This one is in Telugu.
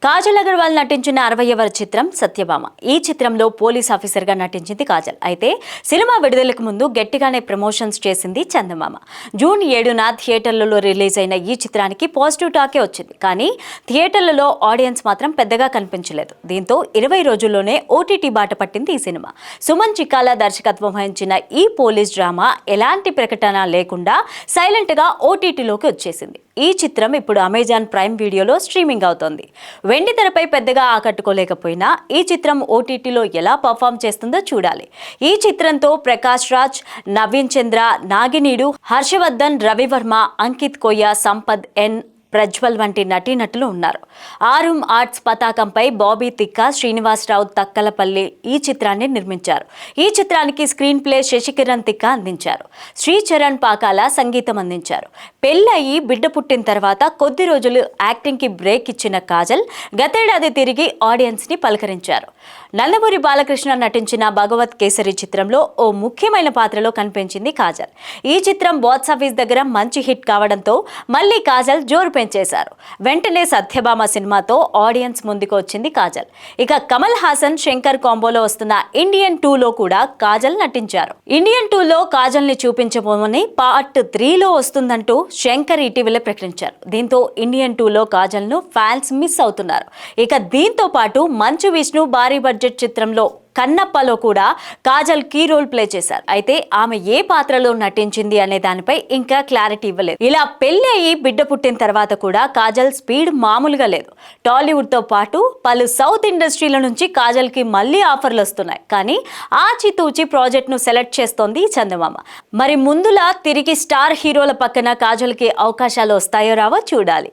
కాజల్ అగర్వాల్ నటించిన 60వ చిత్రం సత్యభామ. ఈ చిత్రంలో పోలీస్ ఆఫీసర్గా నటించింది కాజల్. అయితే సినిమా విడుదలకు ముందు గట్టిగానే ప్రమోషన్స్ చేసింది చందమామ. జూన్ 7న థియేటర్లలో రిలీజ్ అయిన ఈ చిత్రానికి పాజిటివ్ టాకే వచ్చింది. కానీ థియేటర్లలో ఆడియన్స్ మాత్రం పెద్దగా కనిపించలేదు. దీంతో 20 రోజుల్లోనే ఓటీటీ బాట పట్టింది ఈ సినిమా. సుమన్ చిక్కాల దర్శకత్వం వహించిన ఈ పోలీస్ డ్రామా ఎలాంటి ప్రకటన లేకుండా సైలెంట్గా ఓటీటీలోకి వచ్చేసింది. ఈ చిత్రం ఇప్పుడు అమెజాన్ ప్రైమ్ వీడియోలో స్ట్రీమింగ్ అవుతోంది. వెండి తెరపై పెద్దగా ఆకట్టుకోలేకపోయినా ఈ చిత్రం ఓటీటీలో ఎలా పర్ఫామ్ చేస్తుందో చూడాలి. ఈ చిత్రంతో ప్రకాష్ రాజ్, నవీన్ చంద్ర, నాగినీడు, హర్షవర్ధన్, రవివర్మ, అంకిత్ కొయ్య, సంపద్ ఎన్, ప్రజ్వల్ వంటి నటీనటులు ఉన్నారు. ఆరుమ్ ఆర్ట్స్ పతాకంపై బాబీ తిక్క, శ్రీనివాసరావు తక్కలపల్లి ఈ చిత్రాన్ని నిర్మించారు. ఈ చిత్రానికి స్క్రీన్ ప్లే శశికిరణ్ తిక్క అందించారు. శ్రీచరణ్ పాకాల సంగీతం అందించారు. పెళ్ళయి బిడ్డ పుట్టిన తర్వాత కొద్ది రోజులు యాక్టింగ్కి బ్రేక్ ఇచ్చిన కాజల్ గతేడాది తిరిగి ఆడియన్స్ని పలకరించారు. నందమూరి బాలకృష్ణ నటించిన భగవత్ కేసరి చిత్రంలో ఓ ముఖ్యమైన పాత్రలో కనిపించింది కాజల్. ఈ చిత్రం బాక్సాఫీస్ దగ్గర మంచి హిట్ కావడంతో మళ్ళీ కాజల్ జోరు పెంచేశారు. వెంటనే సత్యభామ సినిమాతో ఆడియన్స్ ముందుకు వచ్చింది కాజల్. ఇక కమల్ హాసన్, శంకర్ కాంబోలో వస్తున్న ఇండియన్ 2లో కూడా కాజల్ నటించారు. ఇండియన్ 2లో కాజల్ ని చూపించబోమని పార్ట్ 3లో వస్తుందంటూ శంకర్ ఇటీవలే ప్రకటించారు. దీంతో ఇండియన్ 2లో కాజల్ ను ఫ్యాన్స్ మిస్ అవుతున్నారు. ఇక దీంతో పాటు మంచు విష్ణు భారీ బడ్జెట్ చిత్రంలో కన్నప్పలో కూడా కాజల్ కీ రోల్ ప్లే చేశారు. అయితే ఆమె ఏ పాత్రలో నటించింది అనే దానిపై ఇంకా క్లారిటీ ఇవ్వలేదు. ఇలా పెళ్లి అయ్యి బిడ్డ పుట్టిన తర్వాత కూడా కాజల్ స్పీడ్ మామూలుగా లేదు. టాలీవుడ్ తో పాటు పలు సౌత్ ఇండస్ట్రీల నుంచి కాజల్ కి మళ్ళీ ఆఫర్లు వస్తున్నాయి. కానీ ఆచితూచి ప్రాజెక్ట్ ను సెలెక్ట్ చేస్తోంది చందమామ. మరి ముందులా తిరిగి స్టార్ హీరోల పక్కన కాజల్ కి అవకాశాలు వస్తాయో రావో చూడాలి.